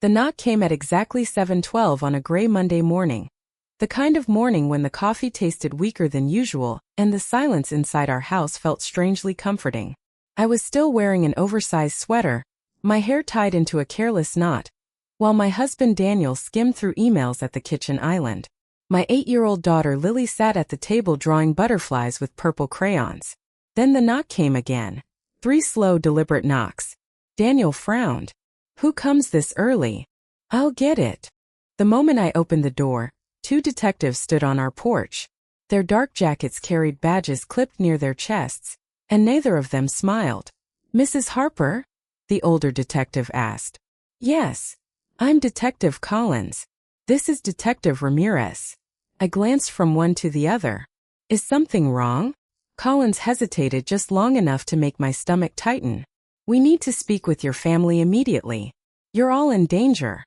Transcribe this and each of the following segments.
The knock came at exactly 7:12 on a gray Monday morning. The kind of morning when the coffee tasted weaker than usual and the silence inside our house felt strangely comforting. I was still wearing an oversized sweater, my hair tied into a careless knot, while my husband Daniel skimmed through emails at the kitchen island. My 8-year-old daughter Lily sat at the table drawing butterflies with purple crayons. Then the knock came again. 3 slow, deliberate knocks. Daniel frowned. "Who comes this early?" "I'll get it." The moment I opened the door, 2 detectives stood on our porch. Their dark jackets carried badges clipped near their chests, and neither of them smiled. "Mrs. Harper?" the older detective asked. "Yes. I'm Detective Collins. This is Detective Ramirez." I glanced from one to the other. "Is something wrong?" Collins hesitated just long enough to make my stomach tighten. "We need to speak with your family immediately. You're all in danger."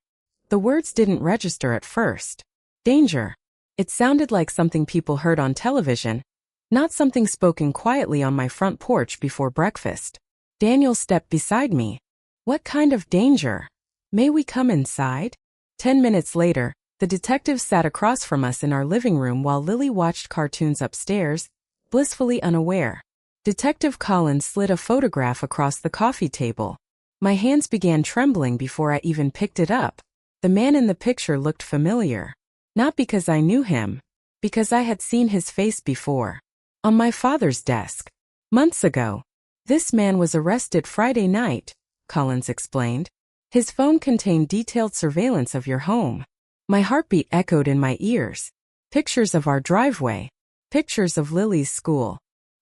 The words didn't register at first. Danger. It sounded like something people heard on television, not something spoken quietly on my front porch before breakfast. Daniel stepped beside me. "What kind of danger? May we come inside?" 10 minutes later, the detectives sat across from us in our living room while Lily watched cartoons upstairs, blissfully unaware. Detective Collins slid a photograph across the coffee table. My hands began trembling before I even picked it up. The man in the picture looked familiar. Not because I knew him, because I had seen his face before. On my father's desk. Months ago. "This man was arrested Friday night," Collins explained. "His phone contained detailed surveillance of your home." My heartbeat echoed in my ears. Pictures of our driveway. Pictures of Lily's school.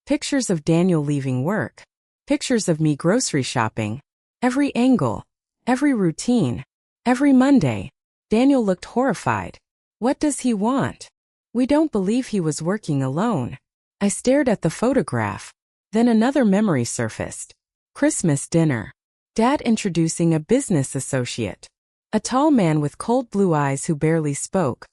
Pictures of Daniel leaving work. Pictures of me grocery shopping. Every angle. Every routine. Every Monday. Daniel looked horrified. "What does he want?" "We don't believe he was working alone." I stared at the photograph. Then another memory surfaced. Christmas dinner. Dad introducing a business associate. A tall man with cold blue eyes who barely spoke.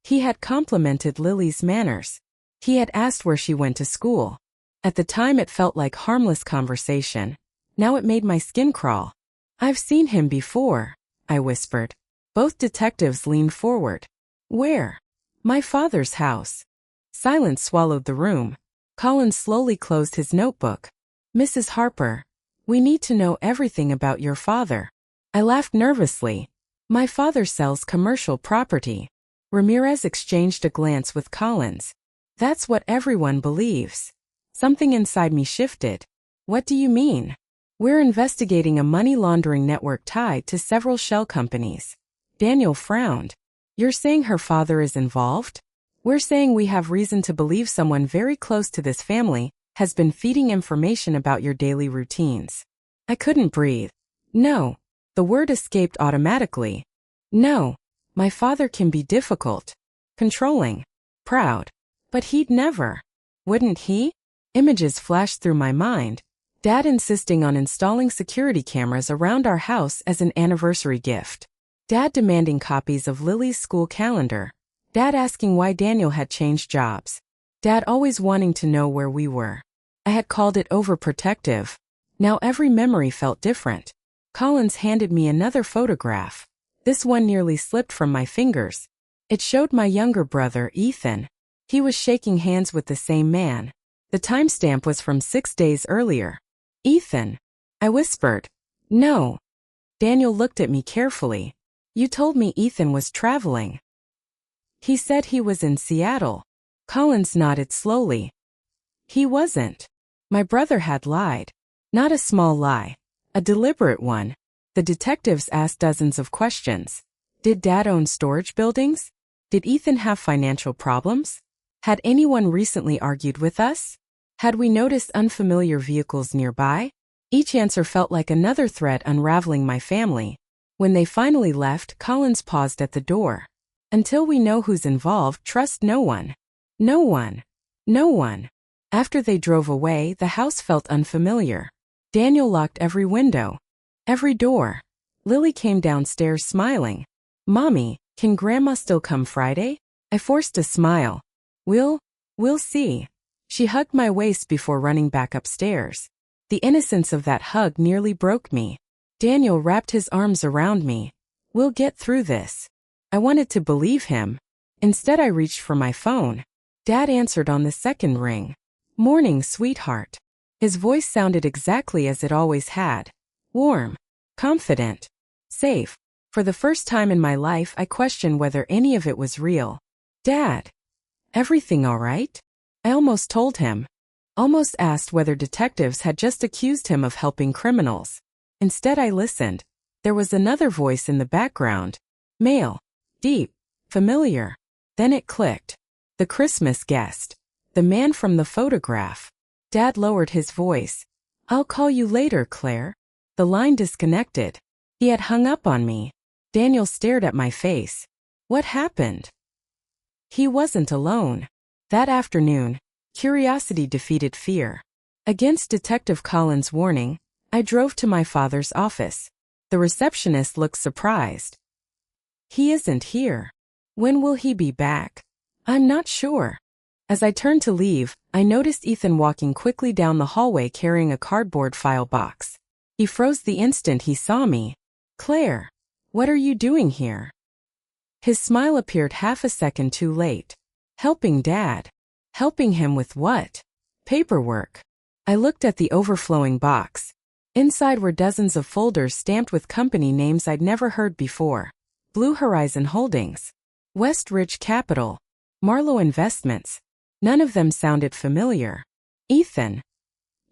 He had complimented Lily's manners. He had asked where she went to school. At the time it felt like harmless conversation. Now it made my skin crawl. "I've seen him before," I whispered. Both detectives leaned forward. "Where?" "My father's house." Silence swallowed the room. Collins slowly closed his notebook. "Mrs. Harper, we need to know everything about your father." I laughed nervously. "My father sells commercial property." Ramirez exchanged a glance with Collins. "That's what everyone believes." Something inside me shifted. "What do you mean?" "We're investigating a money laundering network tied to several shell companies." Daniel frowned. "You're saying her father is involved?" "We're saying we have reason to believe someone very close to this family has been feeding information about your daily routines." I couldn't breathe. "No." The word escaped automatically. "No. My father can be difficult. Controlling. Proud. But he'd never." "Wouldn't he?" Images flashed through my mind. Dad insisting on installing security cameras around our house as an anniversary gift. Dad demanding copies of Lily's school calendar. Dad asking why Daniel had changed jobs. Dad always wanting to know where we were. I had called it overprotective. Now every memory felt different. Collins handed me another photograph. This one nearly slipped from my fingers. It showed my younger brother, Ethan. He was shaking hands with the same man. The timestamp was from 6 days earlier. "Ethan," I whispered. "No." Daniel looked at me carefully. "You told me Ethan was traveling." "He said he was in Seattle." Collins nodded slowly. "He wasn't." My brother had lied. Not a small lie. A deliberate one. The detectives asked dozens of questions. Did Dad own storage buildings? Did Ethan have financial problems? Had anyone recently argued with us? Had we noticed unfamiliar vehicles nearby? Each answer felt like another thread unraveling my family. When they finally left, Collins paused at the door. "Until we know who's involved, trust no one." No one. No one. After they drove away, the house felt unfamiliar. Daniel locked every window. Every door. Lily came downstairs smiling. "Mommy, can Grandma still come Friday?" I forced a smile. We'll see." She hugged my waist before running back upstairs. The innocence of that hug nearly broke me. Daniel wrapped his arms around me. We'll get through this. I wanted to believe him. Instead, I reached for my phone. Dad answered on the second ring. Morning, sweetheart. His voice sounded exactly as it always had. Warm, confident, safe. For the first time in my life, I questioned whether any of it was real. Dad, everything all right? I almost told him. Almost asked whether detectives had just accused him of helping criminals. Instead, I listened. There was another voice in the background. Male. Deep. Familiar. Then it clicked. The Christmas guest. The man from the photograph. Dad lowered his voice. I'll call you later, Claire. The line disconnected. He had hung up on me. Daniel stared at my face. What happened? He wasn't alone. That afternoon, curiosity defeated fear. Against Detective Collins' warning, I drove to my father's office. The receptionist looked surprised. He isn't here. When will he be back? I'm not sure. As I turned to leave, I noticed Ethan walking quickly down the hallway carrying a cardboard file box. He froze the instant he saw me. Claire, what are you doing here? His smile appeared half a second too late. Helping Dad. Helping him with what? Paperwork. I looked at the overflowing box. Inside were dozens of folders stamped with company names I'd never heard before. Blue Horizon Holdings. West Ridge Capital. Marlowe Investments. None of them sounded familiar. Ethan.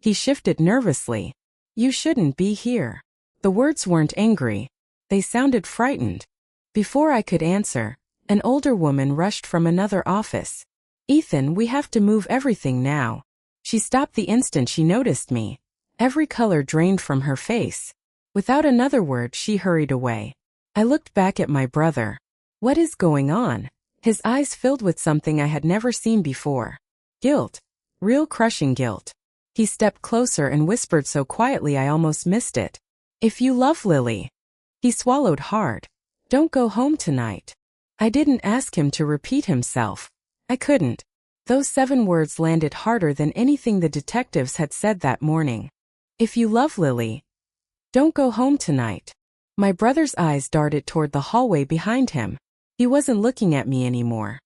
He shifted nervously. You shouldn't be here. The words weren't angry. They sounded frightened. Before I could answer, an older woman rushed from another office. Ethan, we have to move everything now. She stopped the instant she noticed me. Every color drained from her face. Without another word, she hurried away. I looked back at my brother. What is going on? His eyes filled with something I had never seen before. Guilt. Real crushing guilt. He stepped closer and whispered so quietly I almost missed it. If you love Lily. He swallowed hard. Don't go home tonight. I didn't ask him to repeat himself. I couldn't. Those 7 words landed harder than anything the detectives had said that morning. If you love Lily. Don't go home tonight. My brother's eyes darted toward the hallway behind him. He wasn't looking at me anymore.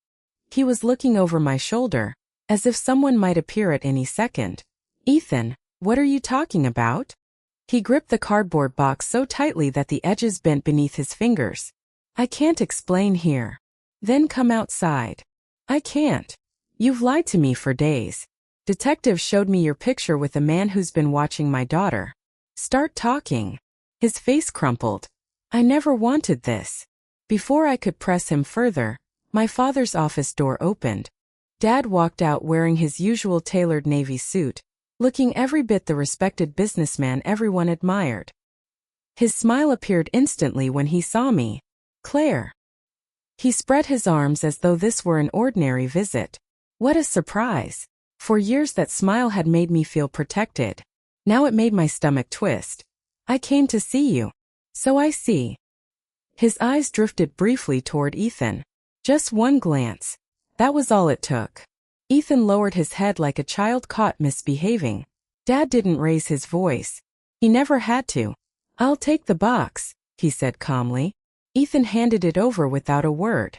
He was looking over my shoulder, as if someone might appear at any second. Ethan, what are you talking about? He gripped the cardboard box so tightly that the edges bent beneath his fingers. I can't explain here. Then come outside. I can't. You've lied to me for days. Detective showed me your picture with a man who's been watching my daughter. Start talking. His face crumpled. I never wanted this. Before I could press him further, my father's office door opened. Dad walked out wearing his usual tailored navy suit, looking every bit the respected businessman everyone admired. His smile appeared instantly when he saw me. Claire. He spread his arms as though this were an ordinary visit. What a surprise. For years that smile had made me feel protected. Now it made my stomach twist. I came to see you. So I see. His eyes drifted briefly toward Ethan. Just one glance. That was all it took. Ethan lowered his head like a child caught misbehaving. Dad didn't raise his voice. He never had to. I'll take the box, he said calmly. Ethan handed it over without a word.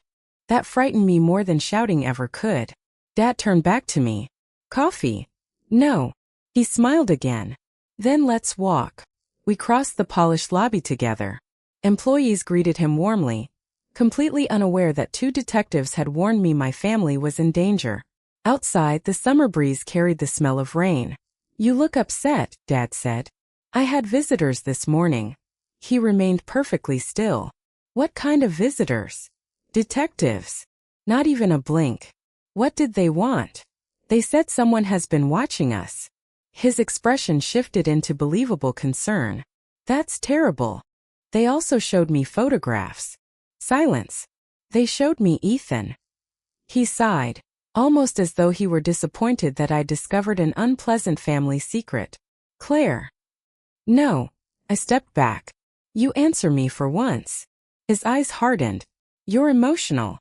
That frightened me more than shouting ever could. Dad turned back to me. Coffee? No. He smiled again. Then let's walk. We crossed the polished lobby together. Employees greeted him warmly, completely unaware that 2 detectives had warned me my family was in danger. Outside, the summer breeze carried the smell of rain. You look upset, Dad said. I had visitors this morning. He remained perfectly still. What kind of visitors? Detectives. Not even a blink. What did they want? They said someone has been watching us. His expression shifted into believable concern. That's terrible. They also showed me photographs. Silence. They showed me Ethan. He sighed, almost as though he were disappointed that I discovered an unpleasant family secret. Claire. No. I stepped back. You answer me for once. His eyes hardened. You're emotional.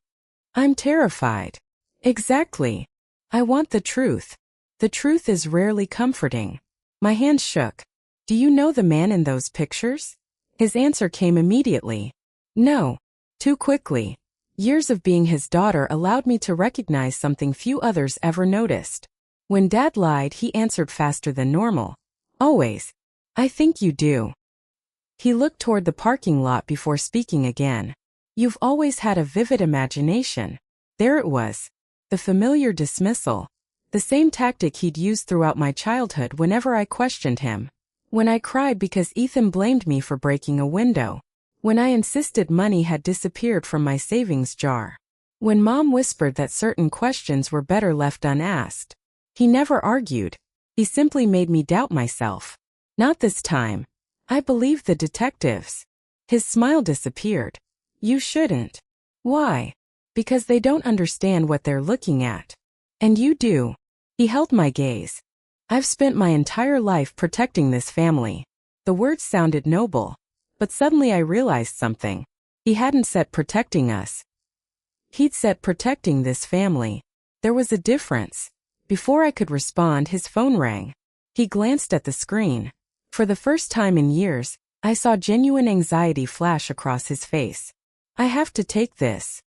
I'm terrified. Exactly. I want the truth. The truth is rarely comforting. My hands shook. Do you know the man in those pictures? His answer came immediately. No. Too quickly. Years of being his daughter allowed me to recognize something few others ever noticed. When Dad lied, he answered faster than normal. Always. I think you do. He looked toward the parking lot before speaking again. You've always had a vivid imagination. There it was. The familiar dismissal. The same tactic he'd used throughout my childhood whenever I questioned him. When I cried because Ethan blamed me for breaking a window. When I insisted money had disappeared from my savings jar. When Mom whispered that certain questions were better left unasked. He never argued. He simply made me doubt myself. Not this time. I believed the detectives. His smile disappeared. You shouldn't. Why? Because they don't understand what they're looking at. And you do. He held my gaze. I've spent my entire life protecting this family. The words sounded noble. But suddenly I realized something. He hadn't said protecting us. He'd said protecting this family. There was a difference. Before I could respond, his phone rang. He glanced at the screen. For the first time in years, I saw genuine anxiety flash across his face. I have to take this.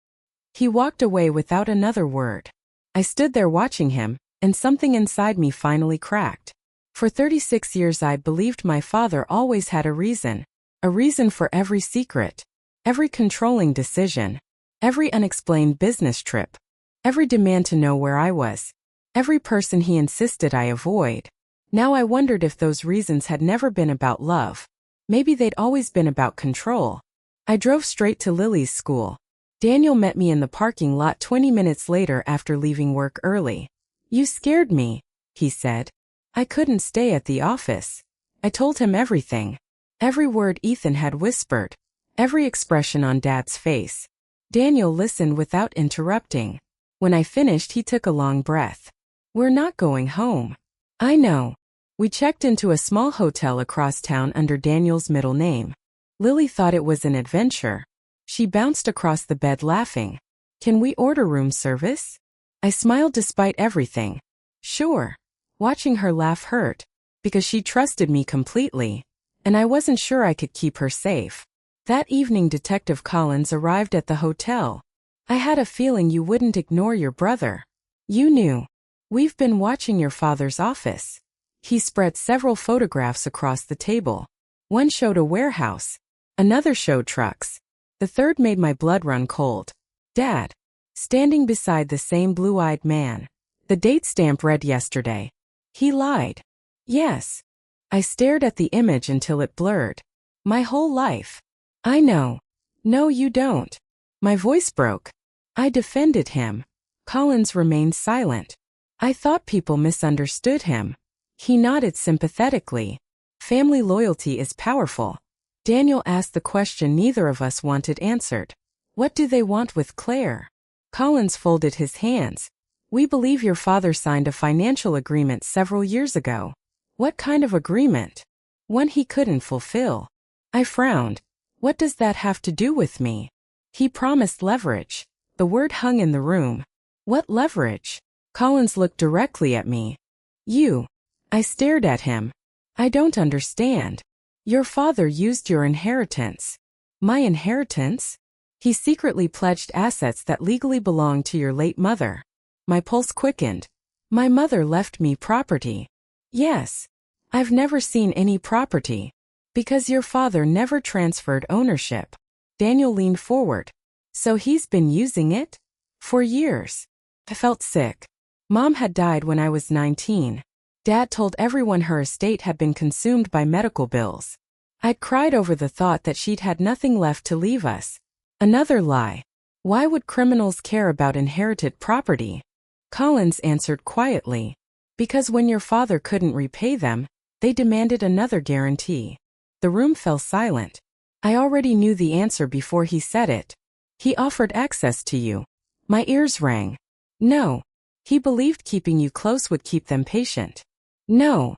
He walked away without another word. I stood there watching him, and something inside me finally cracked. For 36 years I'd believed my father always had a reason. A reason for every secret, every controlling decision, every unexplained business trip, every demand to know where I was, every person he insisted I avoid. Now I wondered if those reasons had never been about love. Maybe they'd always been about control. I drove straight to Lily's school. Daniel met me in the parking lot 20 minutes later after leaving work early. You scared me, he said. I couldn't stay at the office. I told him everything. Every word Ethan had whispered. Every expression on Dad's face. Daniel listened without interrupting. When I finished, he took a long breath. We're not going home. I know. We checked into a small hotel across town under Daniel's middle name. Lily thought it was an adventure. She bounced across the bed laughing. Can we order room service? I smiled despite everything. Sure. Watching her laugh hurt. Because she trusted me completely. And I wasn't sure I could keep her safe. That evening Detective Collins arrived at the hotel. I had a feeling you wouldn't ignore your brother. You knew. We've been watching your father's office. He spread several photographs across the table. One showed a warehouse. Another showed trucks. The third made my blood run cold. Dad. Standing beside the same blue-eyed man. The date stamp read yesterday. He lied. Yes. I stared at the image until it blurred. My whole life. I know. No, you don't. My voice broke. I defended him. Collins remained silent. I thought people misunderstood him. He nodded sympathetically. Family loyalty is powerful. Daniel asked the question neither of us wanted answered. What do they want with Claire? Collins folded his hands. We believe your father signed a financial agreement several years ago. What kind of agreement? One he couldn't fulfill. I frowned. What does that have to do with me? He promised leverage. The word hung in the room. What leverage? Collins looked directly at me. You. I stared at him. I don't understand. Your father used your inheritance. My inheritance? He secretly pledged assets that legally belonged to your late mother. My pulse quickened. My mother left me property. Yes. I've never seen any property. Because your father never transferred ownership. Daniel leaned forward. So he's been using it? For years. I felt sick. Mom had died when I was 19. Dad told everyone her estate had been consumed by medical bills. I'd cried over the thought that she'd had nothing left to leave us. Another lie. Why would criminals care about inherited property? Collins answered quietly. Because when your father couldn't repay them, they demanded another guarantee. The room fell silent. I already knew the answer before he said it. He offered access to you. My ears rang. No. He believed keeping you close would keep them patient. No.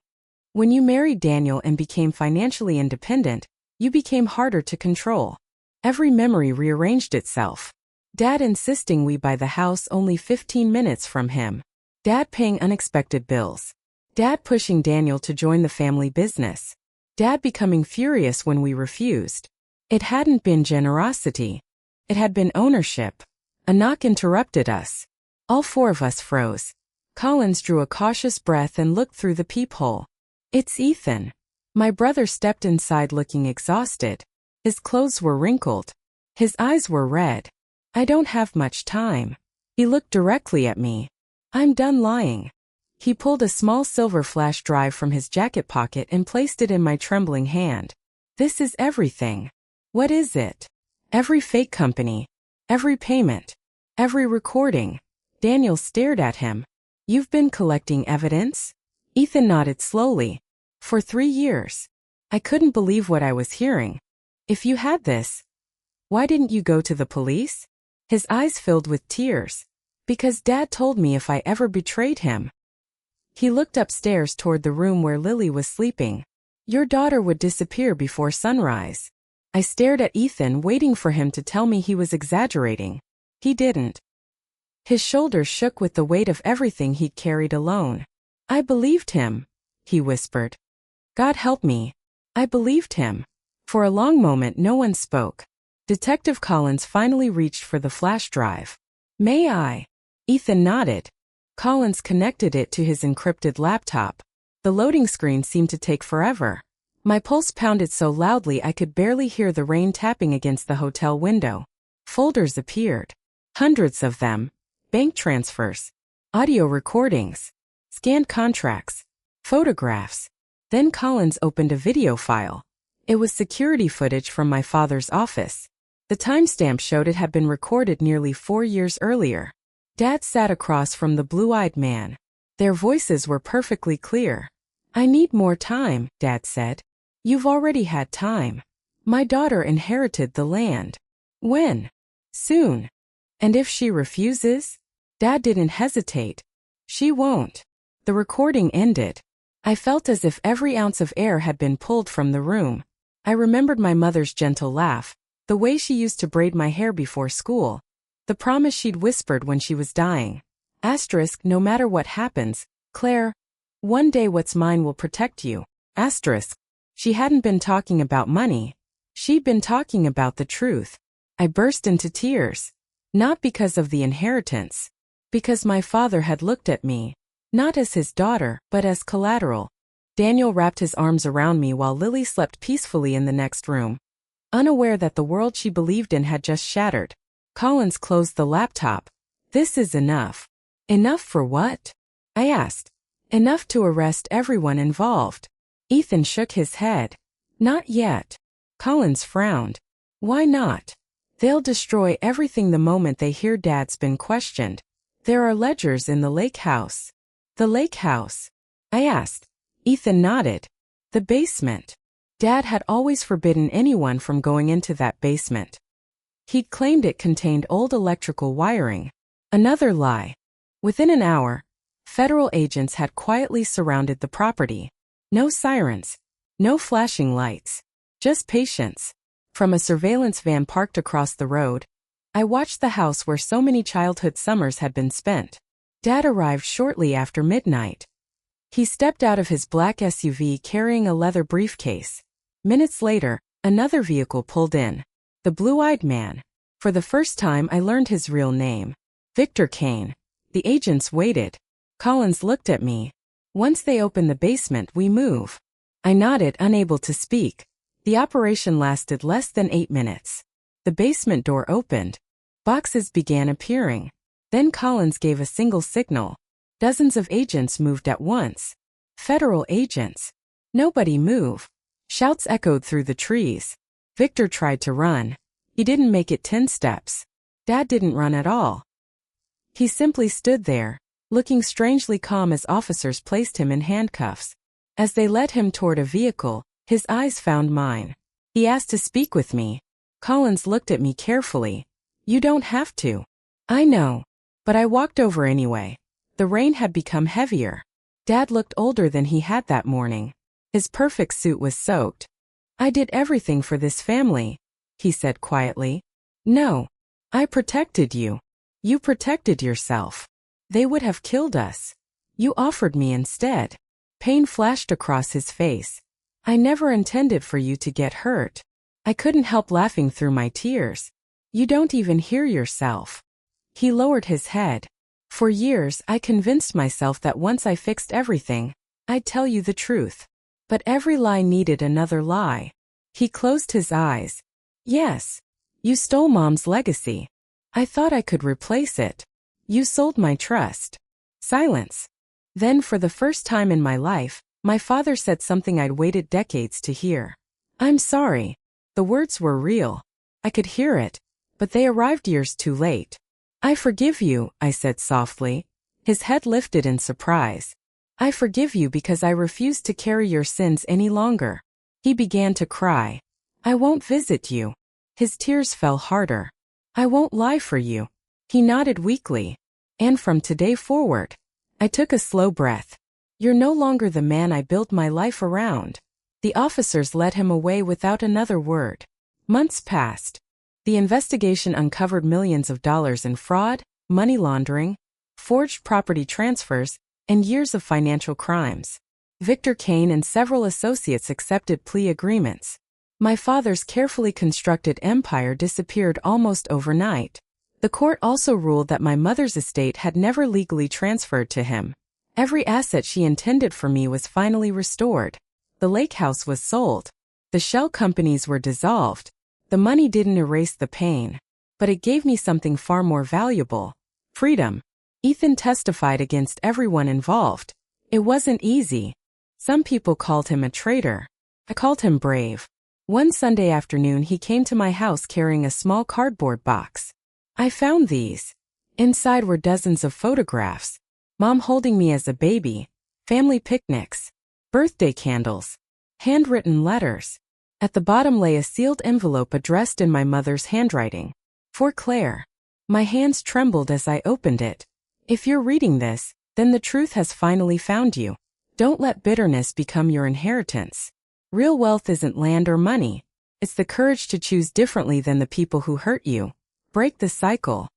When you married Daniel and became financially independent, you became harder to control. Every memory rearranged itself. Dad insisting we buy the house only 15 minutes from him. Dad paying unexpected bills. Dad pushing Daniel to join the family business. Dad becoming furious when we refused. It hadn't been generosity. It had been ownership. A knock interrupted us. All four of us froze. Collins drew a cautious breath and looked through the peephole. "It's Ethan." My brother stepped inside looking exhausted. His clothes were wrinkled. His eyes were red. "I don't have much time." He looked directly at me. "I'm done lying." He pulled a small silver flash drive from his jacket pocket and placed it in my trembling hand. "This is everything." "What is it?" "Every fake company. Every payment. Every recording." Daniel stared at him. "You've been collecting evidence?" Ethan nodded slowly. "For 3 years." I couldn't believe what I was hearing. "If you had this, why didn't you go to the police?" His eyes filled with tears. "Because Dad told me if I ever betrayed him." He looked upstairs toward the room where Lily was sleeping. "Your daughter would disappear before sunrise." I stared at Ethan, waiting for him to tell me he was exaggerating. He didn't. His shoulders shook with the weight of everything he'd carried alone. "I believed him," he whispered. "God help me. I believed him." For a long moment no one spoke. Detective Collins finally reached for the flash drive. "May I?" Ethan nodded. Collins connected it to his encrypted laptop. The loading screen seemed to take forever. My pulse pounded so loudly I could barely hear the rain tapping against the hotel window. Folders appeared. Hundreds of them. Bank transfers. Audio recordings. Scanned contracts. Photographs. Then Collins opened a video file. It was security footage from my father's office. The timestamp showed it had been recorded nearly 4 years earlier. Dad sat across from the blue-eyed man. Their voices were perfectly clear. "I need more time," Dad said. "You've already had time. My daughter inherited the land." "When?" "Soon." "And if she refuses?" Dad didn't hesitate. "She won't." The recording ended. I felt as if every ounce of air had been pulled from the room. I remembered my mother's gentle laugh, the way she used to braid my hair before school, the promise she'd whispered when she was dying. Asterisk, "No matter what happens, Claire, one day what's mine will protect you." Asterisk. She hadn't been talking about money. She'd been talking about the truth. I burst into tears. Not because of the inheritance. Because my father had looked at me, not as his daughter, but as collateral. Daniel wrapped his arms around me while Lily slept peacefully in the next room, unaware that the world she believed in had just shattered. Collins closed the laptop. "This is enough." "Enough for what?" I asked. "Enough to arrest everyone involved." Ethan shook his head. "Not yet." Collins frowned. "Why not?" "They'll destroy everything the moment they hear Dad's been questioned. There are ledgers in the lake house." "The lake house?" I asked. Ethan nodded. "The basement." Dad had always forbidden anyone from going into that basement. He'd claimed it contained old electrical wiring. Another lie. Within an hour, federal agents had quietly surrounded the property. No sirens. No flashing lights. Just patience. From a surveillance van parked across the road, I watched the house where so many childhood summers had been spent. Dad arrived shortly after midnight. He stepped out of his black SUV carrying a leather briefcase. Minutes later, another vehicle pulled in. The blue-eyed man. For the first time I learned his real name. Victor Kane. The agents waited. Collins looked at me. "Once they open the basement, we move." I nodded, unable to speak. The operation lasted less than 8 minutes. The basement door opened. Boxes began appearing. Then Collins gave a single signal. Dozens of agents moved at once. Federal agents. "Nobody move." Shouts echoed through the trees. Victor tried to run. He didn't make it 10 steps. Dad didn't run at all. He simply stood there, looking strangely calm as officers placed him in handcuffs. As they led him toward a vehicle, his eyes found mine. He asked to speak with me. Collins looked at me carefully. "You don't have to." "I know." But I walked over anyway. The rain had become heavier. Dad looked older than he had that morning. His perfect suit was soaked. "I did everything for this family," he said quietly. "No. I protected you. You protected yourself. They would have killed us. You offered me instead." Pain flashed across his face. "I never intended for you to get hurt." I couldn't help laughing through my tears. You don't even hear yourself. He lowered his head. For years, I convinced myself that once I fixed everything, I'd tell you the truth. But every lie needed another lie. He closed his eyes. Yes. You stole Mom's legacy. I thought I could replace it. You sold my trust. Silence. Then for the first time in my life, my father said something I'd waited decades to hear. I'm sorry. The words were real. I could hear it, but they arrived years too late. I forgive you, I said softly. His head lifted in surprise. I forgive you because I refuse to carry your sins any longer. He began to cry. I won't visit you. His tears fell harder. I won't lie for you. He nodded weakly. And from today forward, I took a slow breath. You're no longer the man I built my life around. The officers led him away without another word. Months passed. The investigation uncovered millions of dollars in fraud, money laundering, forged property transfers, and years of financial crimes. Victor Kane and several associates accepted plea agreements. My father's carefully constructed empire disappeared almost overnight. The court also ruled that my mother's estate had never legally transferred to him. Every asset she intended for me was finally restored. The lake house was sold. The shell companies were dissolved. The money didn't erase the pain, but it gave me something far more valuable: freedom. Ethan testified against everyone involved. It wasn't easy. Some people called him a traitor. I called him brave. One Sunday afternoon he came to my house carrying a small cardboard box. I found these. Inside were dozens of photographs. Mom holding me as a baby, family picnics, birthday candles, handwritten letters. At the bottom lay a sealed envelope addressed in my mother's handwriting. For Claire. My hands trembled as I opened it. If you're reading this, then the truth has finally found you. Don't let bitterness become your inheritance. Real wealth isn't land or money. It's the courage to choose differently than the people who hurt you. Break the cycle.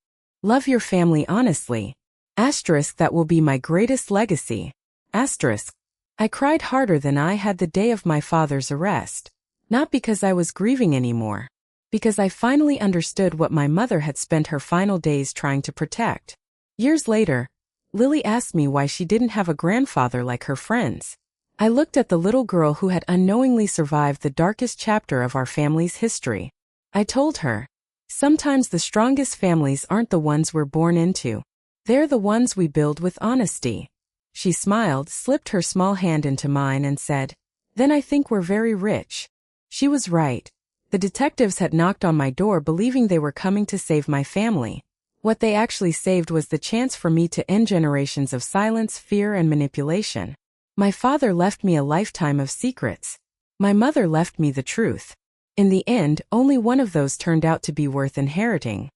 Love your family honestly. Asterisk, that will be my greatest legacy. Asterisk. I cried harder than I had the day of my father's arrest. Not because I was grieving anymore. Because I finally understood what my mother had spent her final days trying to protect. Years later, Lily asked me why she didn't have a grandfather like her friends. I looked at the little girl who had unknowingly survived the darkest chapter of our family's history. I told her, sometimes the strongest families aren't the ones we're born into. They're the ones we build with honesty. She smiled, slipped her small hand into mine and said, then I think we're very rich. She was right. The detectives had knocked on my door believing they were coming to save my family. What they actually saved was the chance for me to end generations of silence, fear, and manipulation. My father left me a lifetime of secrets. My mother left me the truth. In the end, only one of those turned out to be worth inheriting.